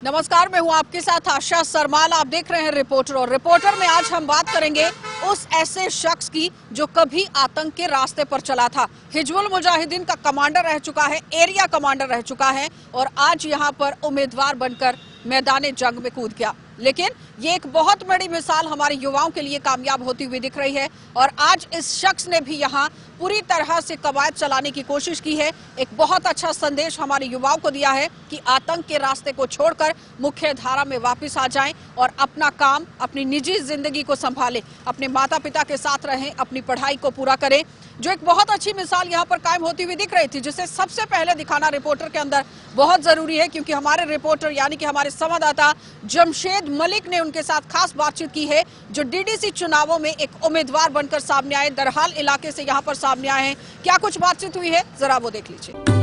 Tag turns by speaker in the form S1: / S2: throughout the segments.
S1: नमस्कार, मैं हूं आपके साथ आशा सरमाल। आप देख रहे हैं रिपोर्टर और रिपोर्टर में आज हम बात करेंगे उस ऐसे शख्स की जो कभी आतंक के रास्ते पर चला था। हिजबुल मुजाहिदीन का कमांडर रह चुका है, एरिया कमांडर रह चुका है और आज यहां पर उम्मीदवार बनकर मैदान जंग में कूद गया। लेकिन ये एक बहुत बड़ी मिसाल हमारे युवाओं के लिए कामयाब होती हुई दिख रही है और आज इस शख्स ने भी यहाँ पूरी तरह से कवायद चलाने की कोशिश की है। एक बहुत अच्छा संदेश हमारे युवाओं को दिया है कि आतंक के रास्ते को छोड़कर मुख्य धारा में वापस आ जाएं और अपना काम, अपनी निजी जिंदगी को संभालें, अपने माता पिता के साथ रहें, अपनी पढ़ाई को पूरा करें। जो एक बहुत अच्छी मिसाल यहाँ पर कायम होती हुई दिख रही थी, जिसे सबसे पहले दिखाना रिपोर्टर के अंदर बहुत जरूरी है, क्योंकि हमारे रिपोर्टर यानी कि हमारे संवाददाता जमशेद मलिक ने उनके साथ खास बातचीत की है, जो डीडीसी चुनावों में एक उम्मीदवार बनकर सामने आए, दरहाल इलाके से यहाँ पर सामने आए हैं। क्या कुछ बातचीत हुई है, जरा वो देख लीजिए।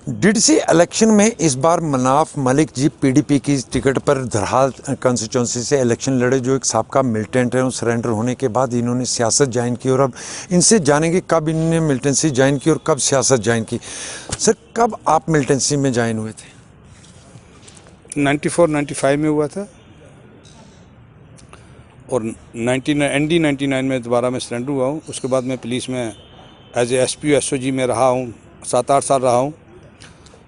S2: डीडीसी इलेक्शन में इस बार मनाफ मलिक जी पीडीपी की टिकट पर दरहाल कंस्टिट्यूंसी से इलेक्शन लड़े, जो एक साबका मिलिटेंट है। सरेंडर होने के बाद इन्होंने सियासत ज्वाइन की और अब इनसे जानेंगे कब इन्होंने मिलिटेंसी ज्वाइन की और कब सियासत ज्वाइन की। सर, कब आप मिलिटेंसी में ज्वाइन हुए थे?
S3: 94-95 में हुआ था और 99 में दोबारा मैं सरेंडर हुआ हूँ। उसके बाद मैं पुलिस में एज ए एसपी एसओजी में रहा हूँ, 7-8 साल रहा हूँ।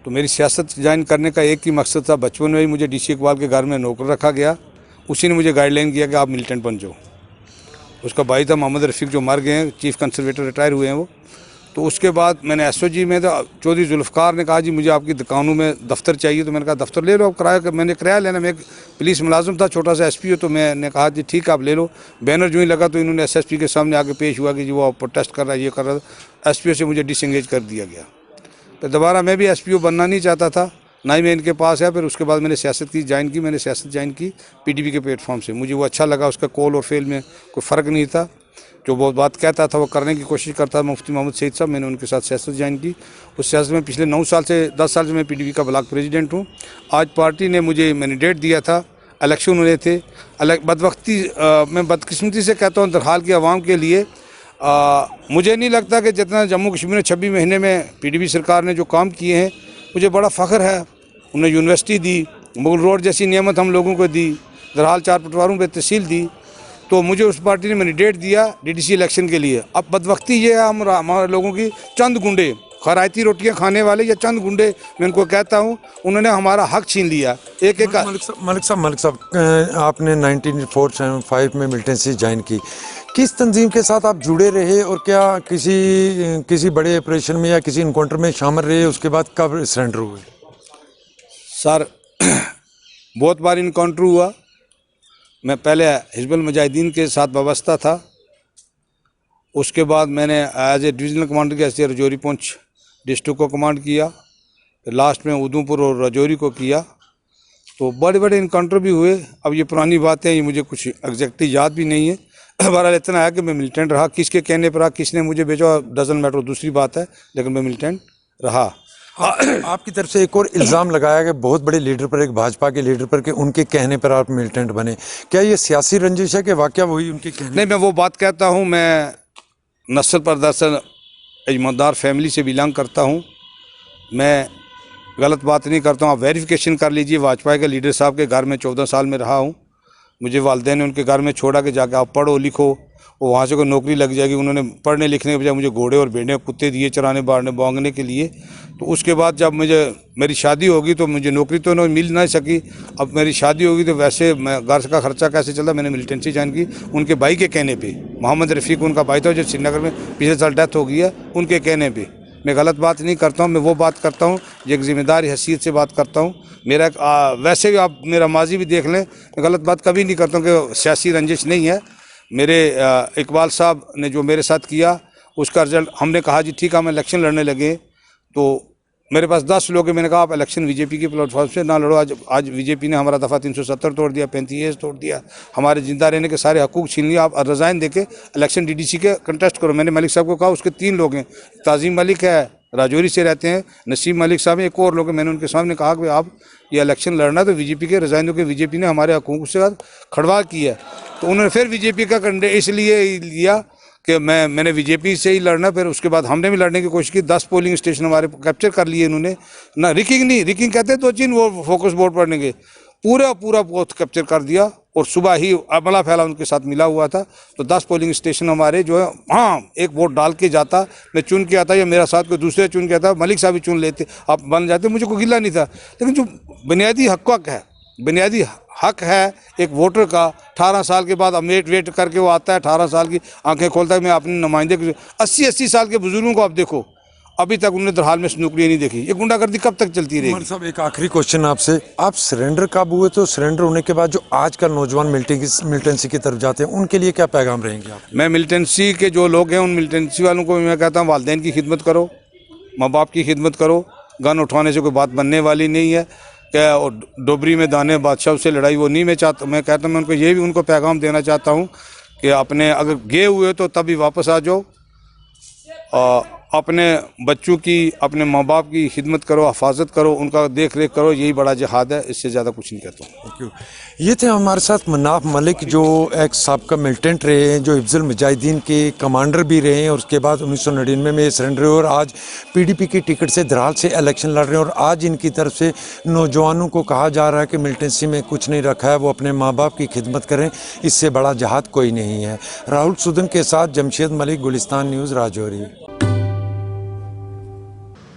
S3: तो मेरी सियासत ज्वाइन करने का एक ही मकसद था। बचपन में ही मुझे डीसी इकबाल के घर में नौकर रखा गया, उसी ने मुझे गाइडलाइन किया कि आप मिलिटेंट बन जाओ। उसका भाई था मोहम्मद रफ़ीक, जो मर गए हैं, चीफ कंजर्वेटर रिटायर हुए हैं वो। तो उसके बाद मैंने एसओजी में था, चौधरी जुल्फ़कार ने कहा जी मुझे आपकी दुकानों में दफ्तर चाहिए। तो मैंने कहा दफ्तर ले लो आप, किराया। मैंने किराया लेना, मैं एक पुलिस मुलाजिम था, छोटा सा एसपी हो। तो मैंने कहा जी ठीक है आप ले लो। बैनर जो ही लगा तो इन्होंने एसएसपी के सामने आके पेश हुआ कि जी वो प्रोटेस्ट कर रहा है, ये कर रहा था। एसपीओ से मुझे डिसएंगेज कर दिया गया। तो दोबारा मैं भी एसपीओ बनना नहीं चाहता था, ना ही मैं इनके पास है। फिर उसके बाद मैंने सियासत की ज्वाइन की। मैंने सियासत ज्वाइन की पीडीपी के प्लेटफॉर्म से। मुझे वो अच्छा लगा, उसका कॉल और फेल में कोई फ़र्क नहीं था। जो बहुत बात कहता था वो करने की कोशिश करता था मुफ्ती मोहम्मद सईद साहब। मैंने उनके साथ सियासत ज्वाइन की। उस सियासत में पिछले 9 साल से 10 साल से मैं पीडीपी का ब्लॉक प्रेसिडेंट हूँ। आज पार्टी ने मुझे मैंडेट दिया था, इलेक्शन हुए थे। मैं बदकिस्मती से कहता हूँ दरहाल की आवाम के लिए, मुझे नहीं लगता कि जितना जम्मू कश्मीर में 26 महीने में पीडीपी सरकार ने जो काम किए हैं, मुझे बड़ा फ़ख्र है। उन्हें यूनिवर्सिटी दी, मुगल रोड जैसी नियमत हम लोगों को दी, दरहाल 4 पटवारों पर तहसील दी। तो मुझे उस पार्टी ने मैंडेट दिया डीडीसी इलेक्शन के लिए। अब बदबख्ती ये है हमारे लोगों की, चंद गुंडे, खरायती रोटियां खाने वाले या चंद गुंडे मैं उनको कहता हूँ, उन्होंने हमारा हक छीन लिया। एक
S2: मलिक साहब, आपने 1994-95 में मिलिटेंसी ज्वाइन की। किस तंजीम के साथ आप जुड़े रहे और क्या किसी बड़े ऑपरेशन में या किसी इनकाउंटर में शामिल रहे? उसके बाद कब सरेंडर हुए?
S3: सर, बहुत बार इनकाउंटर हुआ। मैं पहले हिजबुल मुजाहिदीन के साथ वाबस्ता था। उसके बाद मैंने एज ए डिविजनल कमांडर के हैसियत राजौरी पुंछ डिस्ट्रिक्ट को कमांड किया। फिर लास्ट में उधमपुर और राजौरी को किया। तो बड़े बड़े इनकाउंटर भी हुए। अब ये पुरानी बातें, ये मुझे कुछ एग्जैक्टली याद भी नहीं है। बहरहाल इतना है कि मैं मिलिटेंट रहा। किसके कहने पर रहा, किसने मुझे भेजा, डजंट मैटर, दूसरी बात है, लेकिन मैं मिलिटेंट रहा।
S2: आपकी तरफ से एक और इल्ज़ाम लगाया गया बहुत बड़े लीडर पर, एक भाजपा के लीडर पर, कि उनके कहने पर आप मिलिटेंट बने। क्या ये सियासी रंजिश है कि वाकया वही उनके कहने?
S3: नहीं, मैं वो बात कहता हूँ, मैं नस्ल परदर्शन इमानदार फैमिली से बिलोंग करता हूँ। मैं गलत बात नहीं करता हूँ। आप वेरिफिकेशन कर लीजिए। वाजपेयी के लीडर साहब के घर में 14 साल में रहा हूँ। मुझे वालिदैन ने उनके घर में छोड़ा कि जाके आप पढ़ो लिखो, वो वहाँ से कोई नौकरी लग जाएगी। उन्होंने पढ़ने लिखने के बजाय मुझे घोड़े और भेड़े कुत्ते दिए चराने बाड़ने बोंगने के लिए। तो उसके बाद जब मेरी शादी होगी तो मुझे नौकरी तो मिल नहीं सकी। अब मेरी शादी होगी तो वैसे मैं घर का खर्चा कैसे चला, मैंने मिलिटेंसी ज्वाइन की उनके भाई के कहने पे। मोहम्मद रफ़ीक उनका भाई था, जो श्रीनगर में पिछले साल डेथ हो गई है, उनके कहने पे। मैं गलत बात नहीं करता हूँ, मैं वो बात करता हूँ जो एक ज़िम्मेदार हैसियत से बात करता हूँ। मेरा वैसे भी आप मेरा माजी भी देख लें, मैं गलत बात कभी नहीं करता हूँ कि सियासी रंजिश नहीं है। मेरे इकबाल साहब ने जो मेरे साथ किया, उसका रिजल्ट हमने कहा जी ठीक है, हम इलेक्शन लड़ने लगे। तो मेरे पास 10 लोग हैं। मैंने कहा आप इलेक्शन बीजेपी के प्लेटफॉर्म से ना लड़ो। आज बीजेपी ने हमारा दफ़ा 370 तोड़ दिया, 35 तोड़ दिया, हमारे जिंदा रहने के सारे हकूक़ छीन लिया। आप रज़ाइन देके इलेक्शन डीडीसी के कंटेस्ट करो। मैंने मलिक साहब को कहा, उसके 3 लोग हैं, ताज़ीम मलिक है, राजौरी से रहते हैं, नसीम मलिक साहब, एक और लोग हैं। मैंने उनके सामने कहा कि आप ये इलेक्शन लड़ना तो बीजेपी के रज़ाइन दो, कि बीजेपी ने हमारे हकूक़ से खड़वा किया। तो उन्होंने फिर बीजेपी का कंडे इसलिए लिया कि मैंने बीजेपी से ही लड़ना। फिर उसके बाद हमने भी लड़ने की कोशिश की। 10 पोलिंग स्टेशन हमारे कैप्चर कर लिए इन्होंने ना। रिकिंग कहते हैं 2 वो फोकस बोर्ड पढ़ने के पूरा बूथ कैप्चर कर दिया। और सुबह ही अमला फैला उनके साथ मिला हुआ था। तो 10 पोलिंग स्टेशन हमारे जो है, हाँ, एक वोट डाल के जाता, मैं चुन के आता या मेरा साथ कोई दूसरे चुन के आता, मलिक साहब भी चुन लेते, आप बन जाते, मुझे कोई गिला नहीं था। लेकिन जो बुनियादी हक है एक वोटर का, 18 साल के बाद वेट करके वो आता है, 18 साल की आंखें खोलता है। मैं अपने नुमाइंदे 80 साल के बुजुर्गों को आप देखो, अभी तक उन्होंने दरहाल में नौकरी नहीं देखी। ये गुंडागर्दी कब तक चलती रहेगी?
S2: उमर साहब, एक आखिरी क्वेश्चन आपसे, आप सरेंडर कब हुए? तो सरेंडर होने के बाद जो आज का नौजवान मिलिटेंसी की तरफ जाते हैं, उनके लिए क्या पैगाम रहेंगे आप?
S3: मैं मिलिटेंसी के जो लोग हैं, उन मिलिटेंसी वालों को मैं कहता हूँ, वालिदैन की खिदमत करो, माँ बाप की खिदमत करो। गन उठाने से कोई बात बनने वाली नहीं है। क्या डोबरी में दाने बादशाह से लड़ाई वो नहीं मैं चाहता। मैं कहता हूँ, मैं उनको ये भी उनको पैगाम देना चाहता हूँ कि अपने अगर गए हुए तो तभी वापस आ जाओ। अपने बच्चों की, अपने माँ बाप की खिदमत करो, हिफाजत करो, उनका देख रेख करो। यही बड़ा जिहाद है, इससे ज़्यादा कुछ नहीं कहता हूँ।
S2: Thank you. ये थे हमारे साथ मनाफ मलिक, जो एक साबका मिलिटेंट रहे हैं, जो हिफ्ज़ुल मुजाहिदीन के कमांडर भी रहे हैं और उसके बाद 1999 में सरेंडर हुए और आज पीडीपी की टिकट से धराल से इलेक्शन लड़ रहे हैं। और आज इनकी तरफ से नौजवानों को कहा जा रहा है कि मिलिटेंसी में कुछ नहीं रखा है, वो अपने माँ बाप की खिदमत करें, इससे बड़ा जिहाद कोई नहीं है। राहुल सुदन के साथ जमशेद मलिक, गुलिस्तान न्यूज़, राजौरी।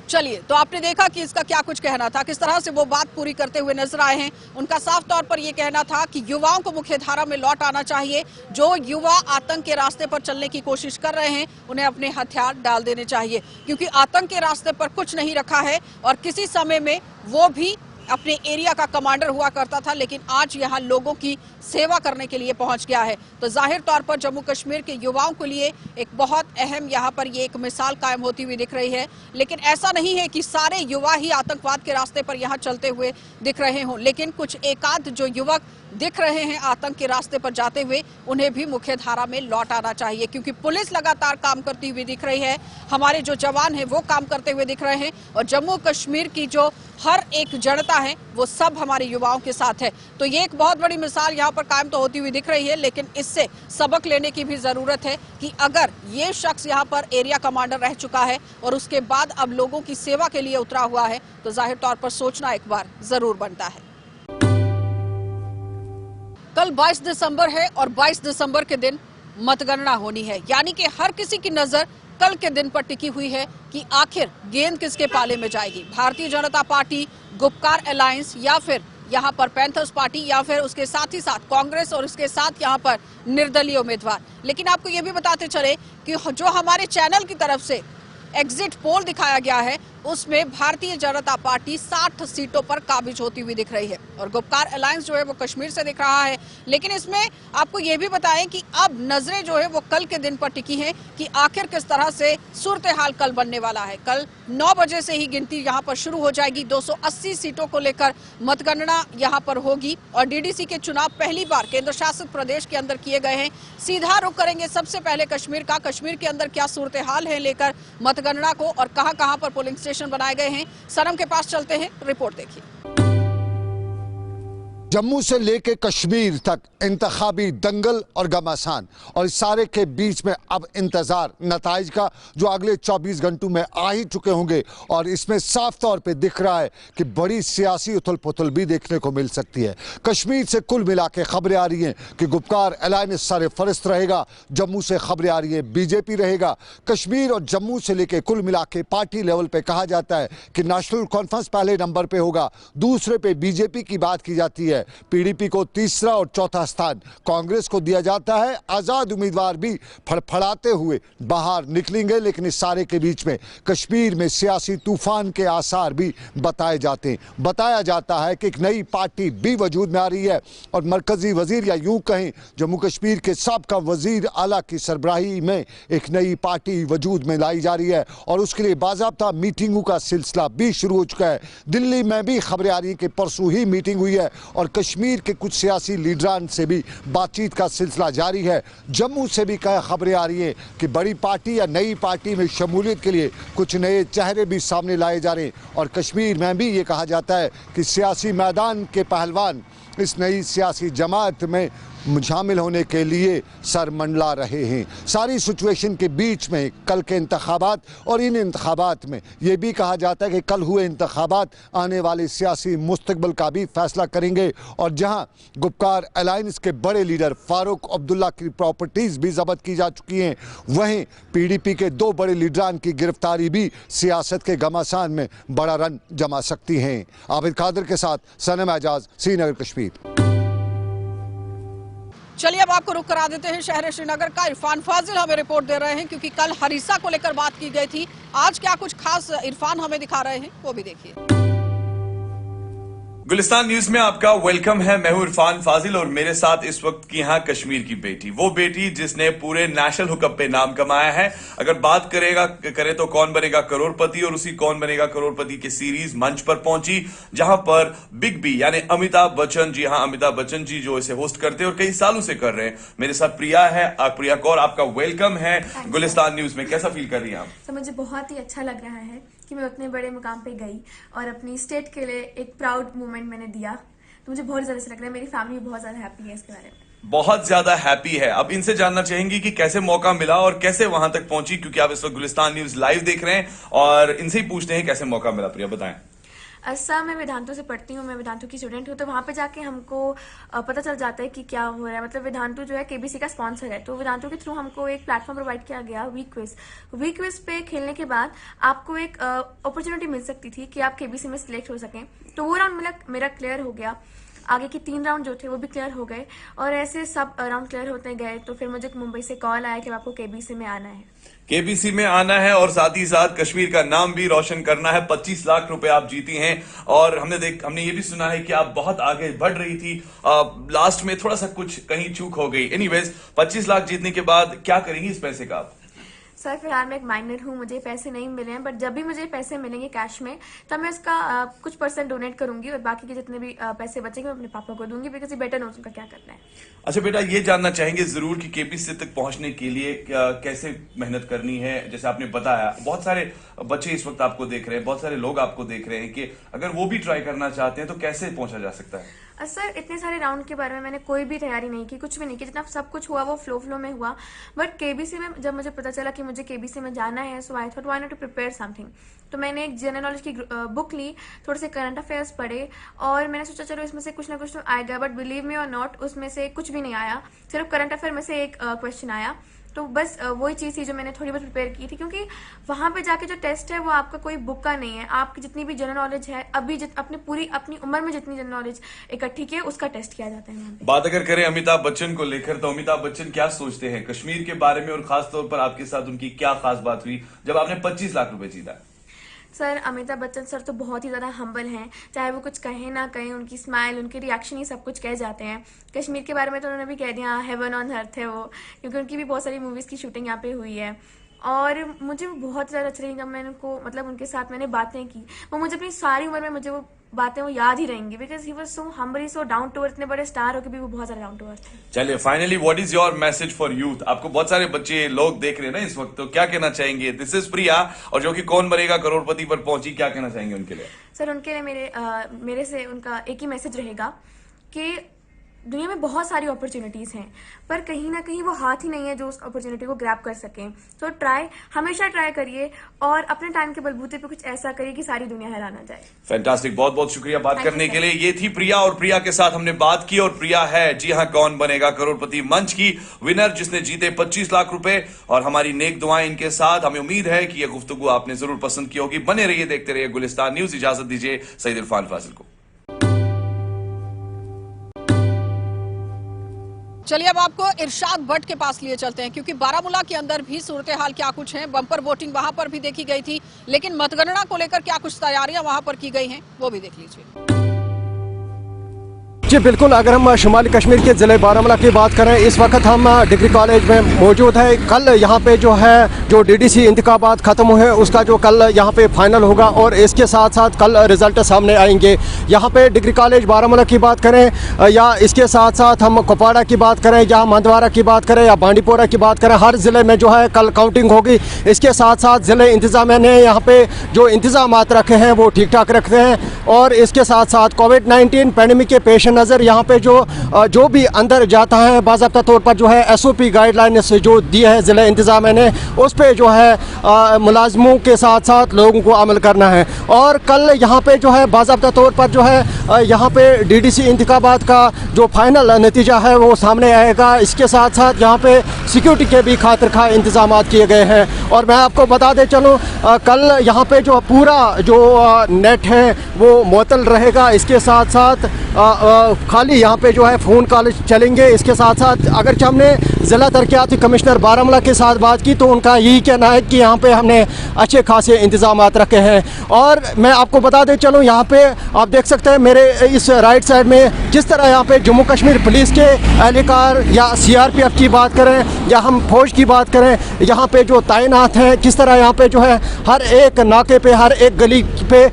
S1: चलिए, तो आपने देखा कि इसका क्या कुछ कहना था, किस तरह से वो बात पूरी करते हुए नजर आए हैं। उनका साफ तौर पर यह कहना था कि युवाओं को मुख्यधारा में लौट आना चाहिए। जो युवा आतंक के रास्ते पर चलने की कोशिश कर रहे हैं, उन्हें अपने हथियार डाल देने चाहिए, क्योंकि आतंक के रास्ते पर कुछ नहीं रखा है। और किसी समय में वो भी अपने एरिया का कमांडर हुआ करता था, लेकिन आज यहाँ लोगों की सेवा करने के लिए पहुंच गया है। तो जाहिर तौर पर जम्मू कश्मीर के युवाओं के लिए एक बहुत अहम यहाँ पर ये एक मिसाल कायम होती हुई दिख रही है। लेकिन ऐसा नहीं है कि सारे युवा ही आतंकवाद के रास्ते पर यहाँ चलते हुए दिख रहे हों, लेकिन कुछ एकाध जो युवक दिख रहे हैं आतंक के रास्ते पर जाते हुए, उन्हें भी मुख्य धारा में लौट आना चाहिए, क्योंकि पुलिस लगातार काम करती हुई दिख रही है, हमारे जो जवान हैं वो काम करते हुए दिख रहे हैं, और जम्मू कश्मीर की जो हर एक जनता है वो सब हमारे युवाओं के साथ है। तो ये एक बहुत बड़ी मिसाल यहाँ पर कायम तो होती हुई दिख रही है, लेकिन इससे सबक लेने की भी जरूरत है कि अगर ये शख्स यहाँ पर एरिया कमांडर रह चुका है और उसके बाद अब लोगों की सेवा के लिए उतरा हुआ है, तो जाहिर तौर पर सोचना एक बार जरूर बनता है। कल 22 दिसंबर है और 22 दिसंबर के दिन मतगणना होनी है, यानी कि हर किसी की नजर कल के दिन पर टिकी हुई है कि आखिर गेंद किसके पाले में जाएगी। भारतीय जनता पार्टी, गुपकार अलायंस, या फिर यहाँ पर पैंथर्स पार्टी, या फिर उसके साथ ही साथ कांग्रेस और उसके साथ यहाँ पर निर्दलीय उम्मीदवार। लेकिन आपको ये भी बताते चले कि जो हमारे चैनल की तरफ से एग्जिट पोल दिखाया गया है, उसमें भारतीय जनता पार्टी 60 सीटों पर काबिज होती हुई दिख रही है और गुपकार अलायंस जो है वो कश्मीर से दिख रहा है। लेकिन इसमें आपको ये भी बताएं कि अब नजरें जो है वो कल के दिन पर टिकी हैं कि आखिर किस तरह से सूरत हाल कल बनने वाला है। कल 9 बजे से ही गिनती यहाँ पर शुरू हो जाएगी। 280 सीटों को लेकर मतगणना यहाँ पर होगी और डीडीसी के चुनाव पहली बार केंद्र शासित प्रदेश के अंदर किए गए हैं। सीधा रुख करेंगे सबसे पहले कश्मीर का, कश्मीर के अंदर क्या सूरत हाल है लेकर मतगणना को, और कहां-कहां पर पोलिंग स्टेशन बनाए गए हैं। सनम के पास चलते हैं, रिपोर्ट देखिए।
S4: जम्मू से लेके कश्मीर तक इंतखाबी दंगल और घमासान, और इस सारे के बीच में अब इंतजार नताइज का, जो अगले 24 घंटों में आ ही चुके होंगे। और इसमें साफ तौर पे दिख रहा है कि बड़ी सियासी उथल पुथल भी देखने को मिल सकती है। कश्मीर से कुल मिला के खबरें आ रही हैं कि गुपकार अलायंस सारे फरिस्त रहेगा, जम्मू से खबरें आ रही है बीजेपी रहेगा। कश्मीर और जम्मू से लेके कुल मिला के पार्टी लेवल पे कहा जाता है कि नेशनल कॉन्फ्रेंस पहले नंबर पे होगा, दूसरे पे बीजेपी की बात की जाती है, पीडीपी को तीसरा और चौथा स्थान कांग्रेस को दिया जाता है। आजाद उम्मीदवार भी फड़फड़ाते हुए बाहर निकलेंगे, लेकिन इस सारे के बीच में कश्मीर में सियासी तूफान के आसार भी बताए जाते हैं। बताया जाता है कि एक नई पार्टी भी वजूद में आ रही है और मरकजी वजीर, या यूं कहें जम्मू कश्मीर के साबका वजीर आला की सरबराही में एक नई पार्टी वजूद में लाई जा रही है और उसके लिए बाज़ाब्ता मीटिंगों का सिलसिला भी शुरू हो चुका है। दिल्ली में भी खबरें आ रही हैं कि परसों ही मीटिंग हुई है और कश्मीर के कुछ सियासी लीडरान से भी बातचीत का सिलसिला जारी है। जम्मू से भी खबरें आ रही हैं कि बड़ी पार्टी या नई पार्टी में शमूलियत के लिए कुछ नए चेहरे भी सामने लाए जा रहे हैं। और कश्मीर में भी ये कहा जाता है कि सियासी मैदान के पहलवान इस नई सियासी जमात में शामिल होने के लिए सर मंडला रहे हैं। सारी सिचुएशन के बीच में कल के इंतखाबात, और इन इंतखाबात में ये भी कहा जाता है कि कल हुए इंतखाबात आने वाले सियासी मुस्तकबिल का भी फैसला करेंगे। और जहां गुपकार अलायंस के बड़े लीडर फारूक अब्दुल्ला की प्रॉपर्टीज़ भी जब्त की जा चुकी हैं, वहीं PDP के 2 बड़े लीडरान की गिरफ्तारी भी सियासत के घमासान में बड़ा रन जमा सकती हैं। आबिद कादिर के साथ सनम एजाज, श्रीनगर कश्मीर।
S1: चलिए अब आपको रुख करा देते हैं शहर श्रीनगर का। इरफान फाजिल हमें रिपोर्ट दे रहे हैं, क्योंकि कल हरीसा को लेकर बात की गई थी। आज क्या कुछ खास इरफान हमें दिखा रहे हैं, वो भी देखिए।
S5: गुलिस्तान न्यूज में आपका वेलकम है। मैं हूं इरफान फाजिल और मेरे साथ इस वक्त की यहाँ कश्मीर की बेटी, वो बेटी जिसने पूरे नेशनल हुकअप पे नाम कमाया है। अगर बात करें तो कौन बनेगा करोड़पति, और उसी कौन बनेगा करोड़पति की सीरीज मंच पर पहुंची, जहां पर बिग बी यानी अमिताभ बच्चन जी, हाँ अमिताभ बच्चन जी जो इसे होस्ट करते हैं और कई सालों से कर रहे हैं। मेरे साथ प्रिया है, प्रिया कौर, आपका वेलकम है गुलिस्तान न्यूज में। कैसा फील कर रही हैं आप?
S6: तो मुझे बहुत ही अच्छा लग रहा है कि मैं उतने बड़े मुकाम पे गई और अपनी स्टेट के लिए एक प्राउड मोमेंट मैंने दिया। तो मुझे बहुत ज्यादा अच्छा लग रहा है। मेरी फैमिली बहुत ज्यादा हैप्पी है इसके बारे में।
S5: बहुत ज्यादा हैप्पी है। अब इनसे जानना चाहेंगी कि कैसे मौका मिला और कैसे वहां तक पहुंची, क्योंकि आप इस वक्त गुलिस्तान न्यूज लाइव देख रहे हैं और इनसे ही पूछते हैं कैसे मौका मिला। प्रिया बताएं।
S6: सर मैं वेदांतु से पढ़ती हूँ, मैं वेदांतु की स्टूडेंट हूँ। तो वहाँ पे जाके हमको पता चल जाता है कि क्या हो रहा है। मतलब वेदांतु जो है KBC का स्पॉन्सर है, तो वेदांतु के थ्रू हमको एक प्लेटफॉर्म प्रोवाइड किया गया वीक क्विज पे खेलने के बाद आपको एक अपॉर्चुनिटी मिल सकती थी कि आप KBC में सिलेक्ट हो सकें। तो वो राउंड मेरा क्लियर हो गया। आगे के 3 राउंड जो थे वो भी क्लियर हो गए और ऐसे सब राउंड क्लियर होते गए। तो फिर मुझे मुंबई से कॉल आया कि आपको KBC में आना है।
S5: KBC में आना है और साथ ही साथ कश्मीर का नाम भी रोशन करना है। 25 लाख रुपए आप जीती हैं और हमने ये भी सुना है कि आप बहुत आगे बढ़ रही थी। लास्ट में थोड़ा सा कुछ कहीं चूक हो गई। एनीवेज 25 लाख जीतने के बाद क्या करेंगी इस पैसे का आप?
S6: सर फिलहाल मैं एक माइनर हूँ, मुझे पैसे नहीं मिले हैं, बट जब भी मुझे पैसे मिलेंगे कैश में तब मैं इसका कुछ % डोनेट करूंगी और बाकी के जितने भी पैसे बचेंगे मैं अपने पापा को दूंगी, बिकॉज बेटर नोट्स उनका क्या करना है।
S5: अच्छा बेटा, ये जानना चाहेंगे जरूर कि KBC तक पहुंचने के लिए कैसे मेहनत करनी है। जैसे आपने बताया बहुत सारे बच्चे इस वक्त आपको देख रहे हैं, बहुत सारे लोग आपको देख रहे हैं कि अगर वो भी ट्राई करना चाहते हैं तो कैसे पहुंचा जा सकता है?
S6: सर इतने सारे राउंड के बारे में मैंने कोई भी तैयारी नहीं की, कुछ भी नहीं की। जितना सब कुछ हुआ वो फ्लो में हुआ। बट KBC में जब मुझे पता चला कि मुझे KBC में जाना है, so I thought why not to prepare something. तो मैंने एक जनरल नॉलेज की बुक ली, थोड़े से करंट अफेयर्स पढ़े और मैंने सोचा चलो इसमें से कुछ ना कुछ तो आएगा। बट बिलीव मी और नॉट, उसमें से कुछ भी नहीं आया। सिर्फ करंट अफेयर में से एक क्वेश्चन आया। तो बस वही चीज़ थी जो मैंने थोड़ी बहुत प्रिपेयर की थी, क्योंकि वहाँ पे जाके जो टेस्ट है वो आपका कोई बुक का नहीं है। आपकी जितनी भी जनरल नॉलेज है अभी अपनी उम्र में जितनी जनरल नॉलेज इकट्ठी की है उसका टेस्ट किया जाता है वहाँ पे।
S5: बात अगर करें अमिताभ बच्चन को लेकर, तो अमिताभ बच्चन क्या सोचते हैं कश्मीर के बारे में और खासतौर पर आपके साथ उनकी क्या खास बात हुई जब आपने 25 लाख रुपए जीता?
S6: सर अमिताभ बच्चन सर तो बहुत ही ज़्यादा हम्बल हैं, चाहे वो कुछ कहें ना कहें, उनकी स्माइल, उनके रिएक्शन ही सब कुछ कह जाते हैं। कश्मीर के बारे में तो उन्होंने भी कह दिया हेवन ऑन अर्थ है वो, क्योंकि उनकी भी बहुत सारी मूवीज़ की शूटिंग यहाँ पे हुई है। और मुझे बहुत ज़्यादा अच्छा लगी जब मैंने उनके साथ मैंने बातें की। वो मुझे अपनी सारी उम्र में मुझे वो बातें वो याद ही रहेंगी, because he was so humble, so down to earth. इतने बड़े स्टार होकर भी वो बहुत ज़्यादा डाउन टू अर्थ है।
S5: चलिए finally what is your message for youth? आपको बहुत सारे बच्चे लोग देख रहे हैं ना इस वक्त, तो क्या कहना चाहेंगे? दिस इज प्रिया, और जो कि कौन बनेगा करोड़पति पर पहुंची, क्या कहना चाहेंगे उनके लिए?
S6: सर उनके लिए मेरे से उनका एक ही मैसेज रहेगा कि दुनिया में बहुत सारी अपॉर्चुनिटीज़ हैं, पर कहीं ना कहीं वो हाथ ही नहीं है जो उस अपॉर्चुनिटी को ग्रैब कर सकें। तो हमेशा ट्राई करिए और अपने टाइम के बलबूते पे कुछ ऐसा करिए कि सारी दुनिया हैरान आ जाए।
S5: फैंटास्टिक, बहुत बहुत शुक्रिया बात करने के लिए। ये थी प्रिया और प्रिया के साथ हमने बात की, और प्रिया है जी हाँ कौन बनेगा करोड़पति मंच की विनर, जिसने जीते 25 लाख रुपए। और हमारी नेक दुआएं इनके साथ। हमें उम्मीद है कि यह गुफ्तगू आपने जरूर पसंद की होगी। बने रहिए, देखते रहिए गुलिस्तान न्यूज। इजाजत दीजिए सईद इरफान फाजिल को।
S1: चलिए अब आपको इरशाद भट्ट के पास लिए चलते हैं, क्योंकि बारामूला के अंदर भी सूरत हाल क्या कुछ है। बम्पर वोटिंग वहां पर भी देखी गई थी, लेकिन मतगणना को लेकर क्या कुछ तैयारियां वहां पर की गई हैं वो भी देख लीजिए।
S7: जी बिल्कुल, अगर हम शुमाली कश्मीर के ज़िले बारामूला की बात करें, इस वक्त हम डिग्री कॉलेज में मौजूद है। कल यहाँ पे जो है जो DDC इंतखाबात ख़त्म हुए उसका जो कल यहाँ पे फाइनल होगा और इसके साथ साथ कल रिज़ल्ट सामने आएंगे। यहाँ पे डिग्री कॉलेज बारामूला की बात करें या इसके साथ साथ हम कुपवाड़ा की बात करें या मंदवारा की बात करें या बांडीपोरा की बात करें, हर ज़िले में जो है कल काउंटिंग होगी। इसके साथ साथ ज़िले इंतज़ामिया ने यहाँ पे जो इंतज़ामात रखे हैं वो ठीक ठाक रखते हैं और इसके साथ साथ कोविड-19 पैंडेमिक के पेश मद्देनज़र यहाँ पे जो भी अंदर जाता है बाज़ाब्ता तौर पर जो है SOP गाइडलाइंस जो दी है ज़िला इंतज़ामिया ने, उस पे जो है मुलाजमों के साथ साथ लोगों को अमल करना है। और कल यहाँ पे जो है बाज़ाब्ता तौर पर जो है यहाँ पे DDC इंतखाबात का जो फाइनल नतीजा है वो सामने आएगा। इसके साथ साथ यहाँ पे सिक्योरिटी के भी खातिर खा इंतजाम किए गए हैं। और मैं आपको बता दे चलूँ कल यहाँ पे जो पूरा जो नेट है वो मुअत्तल रहेगा। इसके साथ साथ खाली यहाँ पे जो है फ़ोन कॉल चलेंगे। इसके साथ साथ अगर हमने ज़िला तरक्याती कमिश्नर बारामूला के साथ बात की तो उनका यही कहना है कि यहाँ पे हमने अच्छे खासे इंतजाम रखे हैं। और मैं आपको बता दे चलूँ यहाँ पे आप देख सकते हैं मेरे इस राइट साइड में जिस तरह यहाँ पे जम्मू कश्मीर पुलिस के एहलकार या CRPF की बात करें या हम फौज की बात करें, यहाँ पे जो तैनात हैं किस तरह यहाँ पे जो है हर एक नाके पे, हर एक गली पे,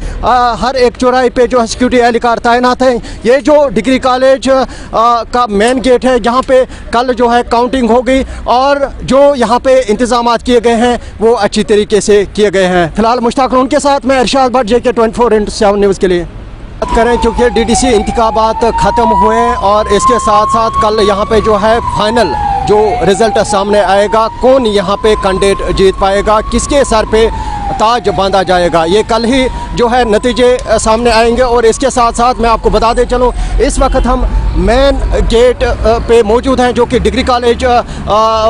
S7: हर एक चौराहे पे जो है सिक्योरिटी एहलकार तैनात हैं। ये जो डिग्री कॉलेज का मेन गेट है, यहाँ पे कल जो है काउंटिंग होगी और जो यहाँ पे इंतजाम किए गए हैं वो अच्छी तरीके से किए गए हैं। फिलहाल मुश्ताक लोन के साथ मैं इरशाद भट्ट, JK 24/7 न्यूज़ के लिए बात करें। चूँकि DDC इंतखाबात ख़त्म हुए और इसके साथ साथ कल यहाँ पे जो है फाइनल जो रिज़ल्ट सामने आएगा, कौन यहाँ पे कैंडिडेट जीत पाएगा, किसके सर पे ताज बांधा जाएगा, ये कल ही जो है नतीजे सामने आएंगे। और इसके साथ साथ मैं आपको बता दे चलूँ इस वक्त हम मेन गेट पे मौजूद हैं जो कि डिग्री कॉलेज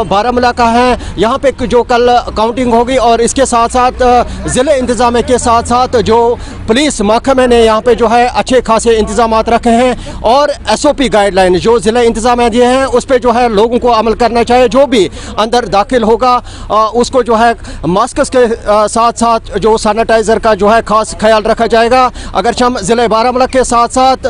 S7: बारामूला का है। यहाँ पे जो कल काउंटिंग होगी और इसके साथ साथ ज़िले इंतज़ामिया के साथ साथ जो पुलिस महकमे ने यहाँ पे जो है अच्छे खासे इंतजाम रखे हैं। और SOP गाइडलाइन जो ज़िले इंतज़ामिया दिए हैं उस पर जो है लोगों को अमल करना चाहिए। जो भी अंदर दाखिल होगा उसको जो है मास्क के साथ साथ जो सैनिटाइज़र का जो है ख़ास ख्याल रखा जाएगा। अगर हम ज़िले बारामूला के साथ साथ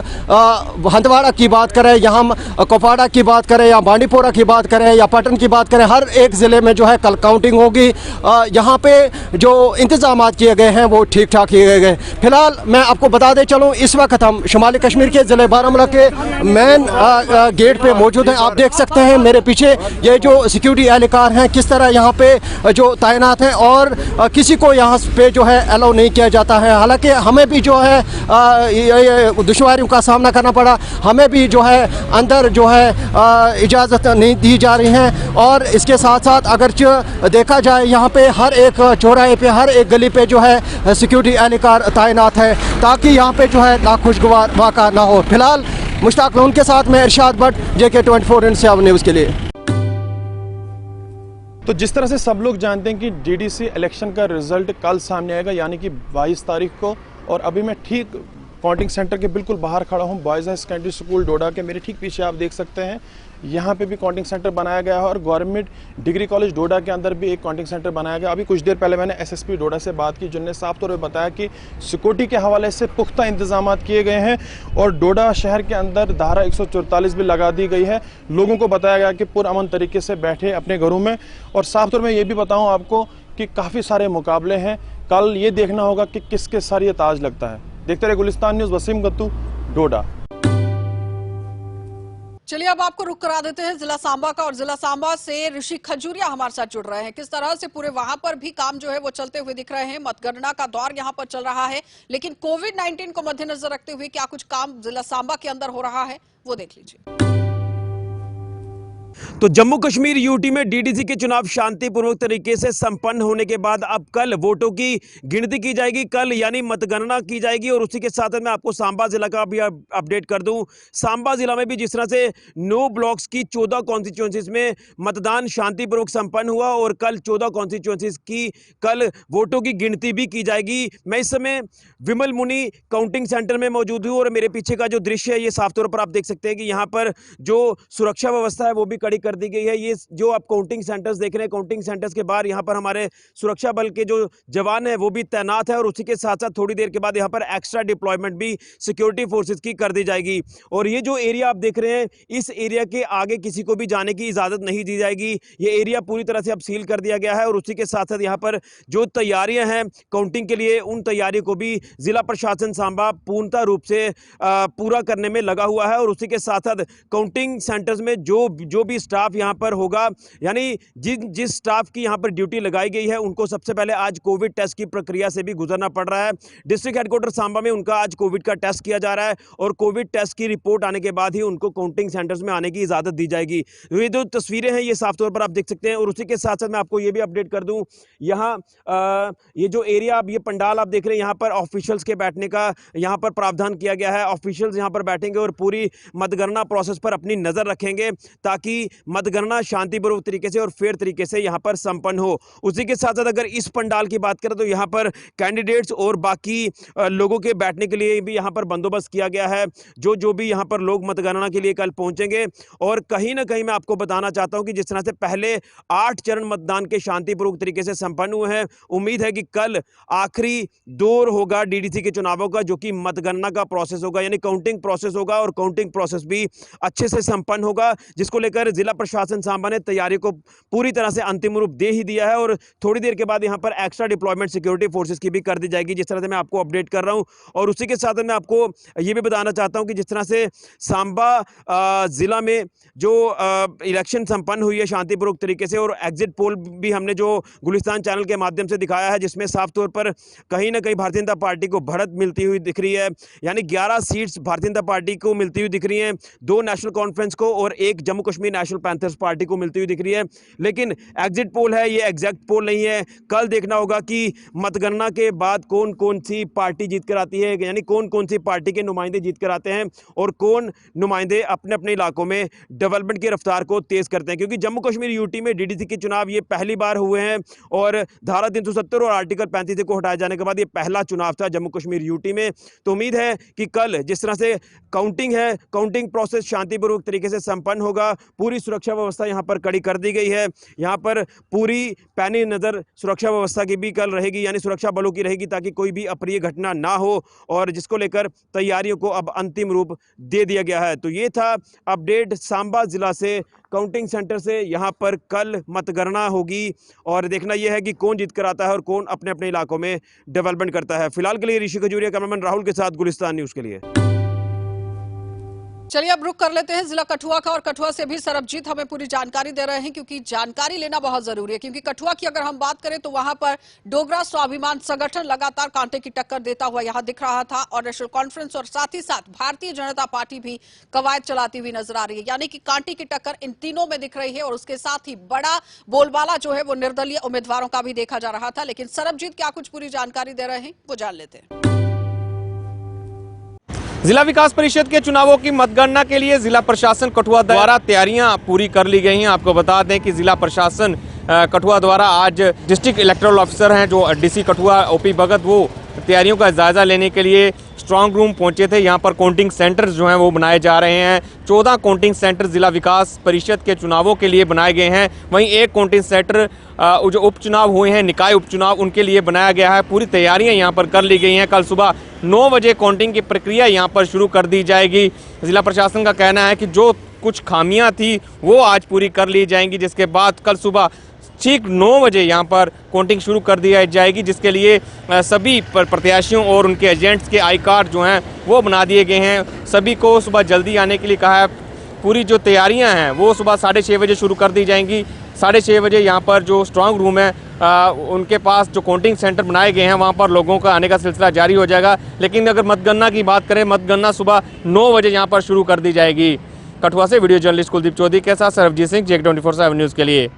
S7: हंदवाड़ा की बात करें या हम कुपवाड़ा की बात करें या बांडीपोरा की बात करें या पटन की बात करें, हर एक ज़िले में जो है कल काउंटिंग होगी। यहाँ पे जो इंतजाम किए गए हैं वो ठीक ठाक किए गए। फिलहाल मैं आपको बता दे चलूँ इस वक्त हम शुमाली कश्मीर के ज़िले बारामूला के मेन गेट पे मौजूद हैं। आप देख सकते हैं मेरे पीछे ये जो सिक्योरिटी एहलकार हैं किस तरह यहाँ पे जो तैनात हैं और किसी को यहाँ पे जो है अलाउ नहीं किया जाता है। हालांकि हमें भी जो है ये दुश्वारियों का सामना करना पड़ा, हमें भी जो है अंदर जो है इजाज़त नहीं दी जा रही हैं। और इसके साथ साथ अगर देखा जाए यहाँ पे हर एक चौराहे पे, हर एक गली पे जो है सिक्योरिटी एहलकार तैनात है ताकि यहाँ पे जो है नाखुशगवार वाक़ा ना हो। फिलहाल मुश्ताक लोन के साथ मैं इरशाद भट्ट, JK 24/7 न्यूज़ के लिए।
S8: तो जिस तरह से सब लोग जानते हैं कि DDC इलेक्शन का रिजल्ट कल सामने आएगा यानी कि 22 तारीख को, और अभी मैं ठीक काउंटिंग सेंटर के बिल्कुल बाहर खड़ा हूँ बॉयज़ हाई सेकेंडरी स्कूल डोडा के। मेरे ठीक पीछे आप देख सकते हैं यहाँ पे भी काउंटिंग सेंटर बनाया गया है और गवर्नमेंट डिग्री कॉलेज डोडा के अंदर भी एक काउंटिंग सेंटर बनाया गया। अभी कुछ देर पहले मैंने SSP डोडा से बात की जिनने साफ तौर पर बताया कि सिक्योरिटी के हवाले से पुख्ता इंतजाम किए गए हैं और डोडा शहर के अंदर धारा 144 भी लगा दी गई है। लोगों को बताया गया कि पुरअमन तरीके से बैठे अपने घरों में। और साफ तौर में ये भी बताऊँ आपको कि काफ़ी सारे मुकाबले हैं। कल ये देखना होगा कि किसके सर ये ताज लगता है। देखते रहे गुलिस्तान न्यूज़, वसीम गत्तू, डोडा।
S1: चलिए अब आपको रुक करा देते हैं जिला सांबा का, और जिला सांबा से ऋषि खजूरिया हमारे साथ जुड़ रहे हैं। किस तरह से पूरे वहां पर भी काम जो है वो चलते हुए दिख रहे हैं। मतगणना का दौर यहां पर चल रहा है, लेकिन कोविड-19 को मद्देनजर रखते हुए क्या कुछ काम जिला सांबा के अंदर हो रहा है वो देख लीजिए।
S9: तो जम्मू कश्मीर यूटी में DDC के चुनाव शांतिपूर्वक तरीके से संपन्न होने के बाद अब कल वोटों की गिनती की जाएगी, कल यानी मतगणना की जाएगी। और उसी के साथ मैं आपको सांबा जिला का भी अपडेट कर दूं। सांबा जिला में भी जिस तरह से 9 ब्लॉक्स की 14 कॉन्स्टिट्यूंसीज में मतदान शांतिपूर्वक संपन्न हुआ और कल 14 कॉन्स्टिट्यूंसीज की कल वोटों की गिनती भी की जाएगी। मैं इस समय विमल मुनि काउंटिंग सेंटर में मौजूद हूँ और मेरे पीछे का जो दृश्य है ये साफ तौर पर आप देख सकते हैं कि यहाँ पर जो सुरक्षा व्यवस्था है वो भी कड़ी कर दी गई है। ये जो आप काउंटिंग सेंटर्स देख रहे हैं, काउंटिंग सेंटर्स के बाहर यहाँ पर हमारे सुरक्षा बल के जो जवान हैं वो भी तैनात है और उसी के साथ साथ थोड़ी देर के बाद यहाँ पर एक्स्ट्रा डिप्लॉयमेंट भी सिक्योरिटी फोर्सेस की कर दी जाएगी। और ये जो एरिया आप देख रहे हैं, इस एरिया के आगे किसी को भी जाने की इजाजत नहीं दी जाएगी। ये एरिया पूरी तरह से अब सील कर दिया गया है और उसी के साथ साथ यहाँ पर जो तैयारियां हैं काउंटिंग के लिए, उन तैयारियों को भी जिला प्रशासन सांबा पूर्णतः रूप से पूरा करने में लगा हुआ है। और उसी के साथ साथ काउंटिंग सेंटर्स में जो भी स्टाफ यहाँ पर होगा, यानी जिस स्टाफ की यहाँ पर ड्यूटी लगाई गई है उनको सबसे पहले आज कोविड टेस्ट की प्रक्रिया से भी गुजरना पड़ रहा है। डिस्ट्रिक्ट हेडक्वार्टर सांबा में उनका आज कोविड का टेस्ट किया जा रहा है और कोविड टेस्ट की रिपोर्ट आने के बाद ही उनको काउंटिंग सेंटर्स में आने की इजाजत दी जाएगी। ये जो तस्वीरें हैं ये साफ तौर पर आप देख सकते हैं। और उसी के साथ साथ मैं आपको ये भी अपडेट कर दूं, यहाँ ये जो एरिया आप ये पंडाल आप देख रहे हैं, यहाँ पर ऑफिशियल्स के बैठने का यहाँ पर प्रावधान किया गया है। ऑफिशियल्स यहाँ पर बैठेंगे और पूरी मतगणना प्रोसेस पर अपनी नजर रखेंगे ताकि मतगणना शांतिपूर्वक तरीके से और फेयर तरीके से यहाँ पर संपन्न हो। उसी के साथ साथ अगर इस पंडाल की बात करें तो यहाँ पर कैंडिडेट्स और बाकी लोगों के बैठने के लिए भी यहाँ पर बंदोबस्त किया गया है। जो भी यहाँ पर लोग मतगणना के लिए कल पहुंचेंगे। और कहीं ना कहीं मैं आपको बताना चाहता हूं कि जिस तरह से पहले 8 चरण मतदान के शांतिपूर्वक तरीके से संपन्न हुए हैं, उम्मीद है कि कल आखिरी दौर होगा डीडीसी के चुनावों का, जो कि मतगणना का प्रोसेस होगा, यानी काउंटिंग प्रोसेस होगा और काउंटिंग प्रोसेस भी अच्छे से संपन्न होगा, जिसको लेकर जिला प्रशासन सांबा ने तैयारी को पूरी तरह से अंतिम रूप दे ही दिया है। और थोड़ी देर के बाद यहाँ पर एक्स्ट्रा डिप्लॉयमेंट सिक्योरिटी फोर्सेस की भी कर दी जाएगी, जिस तरह से मैं आपको अपडेट कर रहा हूँ। और उसी के साथ मैं आपको ये भी बताना चाहता हूँ कि जिस तरह से सांबा जिला में जो इलेक्शन संपन्न हुई है शांतिपूर्वक तरीके से, और एग्जिट पोल भी हमने जो गुलिस्तान चैनल के माध्यम से दिखाया है, जिसमें साफ तौर पर कहीं ना कहीं भारतीय जनता पार्टी को बढ़त मिलती हुई दिख रही है। यानी 11 सीट्स भारतीय जनता पार्टी को मिलती हुई दिख रही हैं, 2 नेशनल कॉन्फ्रेंस को और 1 Jammu Kashmir national panthers party को मिलती हुई दिख रही है। लेकिन एग्जिट पोल है, ये एग्जैक्ट पोल नहीं है। कल देखना होगा कि मतगणना के बाद कौन कौन सी पार्टी जीत कर आती है, यानी कौन कौन सी पार्टी के नुमाइंदे जीत कर आते हैं और कौन नुमाइंदे अपने अपने इलाकों में डेवलपमेंट की रफ्तार को तेज करते हैं। क्योंकि जम्मू कश्मीर यूटी में डीडीसी के चुनाव ये पहली बार हुए हैं और धारा 370 और आर्टिकल 35 को हटाए जाने के बाद ये पहला चुनाव था जम्मू कश्मीर यूटी में। तो उम्मीद है कि कल जिस तरह से काउंटिंग है, काउंटिंग प्रोसेस शांतिपूर्वक तरीके से संपन्न होगा। पूरी सुरक्षा व्यवस्था यहाँ पर कड़ी कर दी गई है। यहाँ पर पूरी पैनी नजर सुरक्षा व्यवस्था की भी कल रहेगी, यानी सुरक्षा बलों की रहेगी, ताकि कोई भी अप्रिय घटना ना हो, और जिसको लेकर तैयारियों को अब अंतिम रूप दे दिया गया है। तो ये था अपडेट सांबा जिला से, काउंटिंग सेंटर से। यहाँ पर कल मतगणना होगी और देखना यह है कि कौन जीत कर आता है और कौन अपने अपने इलाकों में डेवलपमेंट करता है। फिलहाल के लिए ऋषि खजूरिया, कैमरामैन राहुल के साथ, गुलिस्तान न्यूज के लिए।
S1: चलिए अब रुक कर लेते हैं जिला कठुआ का, और कठुआ से भी सरबजीत हमें पूरी जानकारी दे रहे हैं, क्योंकि जानकारी लेना बहुत जरूरी है। क्योंकि कठुआ की अगर हम बात करें तो वहां पर डोगरा स्वाभिमान संगठन लगातार कांटे की टक्कर देता हुआ यहां दिख रहा था, और नेशनल कॉन्फ्रेंस और साथ ही साथ भारतीय जनता पार्टी भी कवायद चलाती हुई नजर आ रही है। यानी कि कांटे की टक्कर इन तीनों में दिख रही है, और उसके साथ ही बड़ा बोलबाला जो है वो निर्दलीय उम्मीदवारों का भी देखा जा रहा था। लेकिन सरबजीत क्या कुछ पूरी जानकारी दे रहे हैं वो जान लेते हैं।
S10: जिला विकास परिषद के चुनावों की मतगणना के लिए जिला प्रशासन कठुआ द्वारा तैयारियां पूरी कर ली गई हैं। आपको बता दें कि जिला प्रशासन कठुआ द्वारा आज डिस्ट्रिक्ट इलेक्टोरल ऑफिसर हैं जो डीसी कठुआ ओपी भगत, वो तैयारियों का जायजा लेने के लिए स्ट्रांग रूम पहुंचे थे। यहाँ पर काउंटिंग सेंटर्स जो हैं वो बनाए जा रहे हैं। 14 काउंटिंग सेंटर जिला विकास परिषद के चुनावों के लिए बनाए गए हैं। वहीं एक काउंटिंग सेंटर जो उपचुनाव हुए हैं, निकाय उपचुनाव, उनके लिए बनाया गया है। पूरी तैयारियां यहाँ पर कर ली गई हैं। कल सुबह 9 बजे काउंटिंग की प्रक्रिया यहाँ पर शुरू कर दी जाएगी। जिला प्रशासन का कहना है कि जो कुछ खामियां थी वो आज पूरी कर ली जाएंगी, जिसके बाद कल सुबह ठीक 9 बजे यहाँ पर काउंटिंग शुरू कर दी जाएगी, जिसके लिए सभी प्रत्याशियों और उनके एजेंट्स के आई कार्ड जो हैं वो बना दिए गए हैं। सभी को सुबह जल्दी आने के लिए कहा है। पूरी जो तैयारियां हैं वो सुबह 6:30 बजे शुरू कर दी जाएंगी। 6:30 बजे यहाँ पर जो स्ट्रांग रूम है उनके पास जो काउंटिंग सेंटर बनाए गए हैं वहाँ पर लोगों का आने का सिलसिला जारी हो जाएगा। लेकिन अगर मतगणना की बात करें, मतगणना सुबह 9 बजे यहाँ पर शुरू कर दी जाएगी। कठुआ से वीडियो जर्नलिस्ट कुलदीप चौधरी के साथ सरबजीत सिंह, JEK 24/7 न्यूज़ के लिए।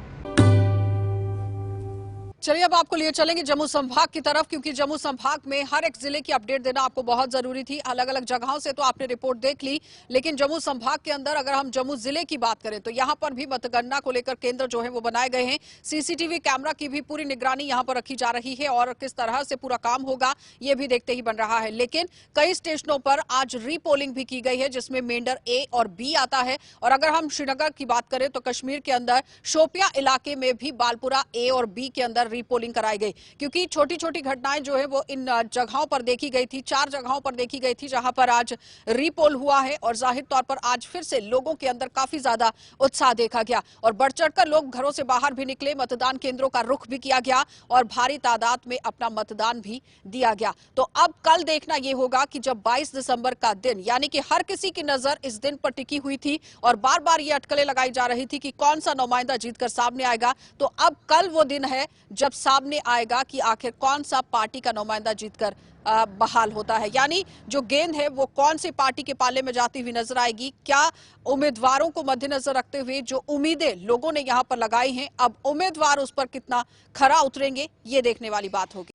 S1: चलिए अब आपको लिए चलेंगे जम्मू संभाग की तरफ, क्योंकि जम्मू संभाग में हर एक जिले की अपडेट देना आपको बहुत जरूरी थी। अलग अलग जगहों से तो आपने रिपोर्ट देख ली, लेकिन जम्मू संभाग के अंदर अगर हम जम्मू जिले की बात करें तो यहाँ पर भी मतगणना को लेकर केंद्र जो है वो बनाए गए हैं। CCTV कैमरा की भी पूरी निगरानी यहाँ पर रखी जा रही है, और किस तरह से पूरा काम होगा ये भी देखते ही बन रहा है। लेकिन कई स्टेशनों पर आज रीपोलिंग भी की गई है, जिसमें मेंढर A और B आता है। और अगर हम श्रीनगर की बात करें तो कश्मीर के अंदर शोपियां इलाके में भी बालपुरा A और B के अंदर रीपोलिंग कराई गई, क्योंकि छोटी छोटी घटनाएं जो है वो इन जगहों पर देखी गई थी। 4 जगहों पर देखी गई थी जहां पर आज रीपोल हुआ है और जाहिर तौर पर आज फिर से लोगों के अंदर काफी ज्यादा उत्साह देखा गया और बढ़ चढ़कर लोग घरों से बाहर भी निकले, मतदान केंद्रों का रुख भी किया गया और भारी तादाद में अपना मतदान भी दिया गया। तो अब कल देखना यह होगा कि जब 22 दिसंबर का दिन, यानी कि हर किसी की नजर इस दिन पर टिकी हुई थी और बार बार ये अटकलें लगाई जा रही थी कि कौन सा नुमाइंदा जीतकर सामने आएगा, तो अब कल वो दिन है जब सामने आएगा कि आखिर कौन सा पार्टी का नुमाइंदा जीतकर बहाल होता है। यानी जो गेंद है वो कौन सी पार्टी के पाले में जाती हुई नजर आएगी। क्या उम्मीदवारों को मद्देनजर रखते हुए जो उम्मीदें लोगों ने यहां पर लगाई हैं, अब उम्मीदवार उस पर कितना खरा उतरेंगे, ये देखने वाली बात होगी।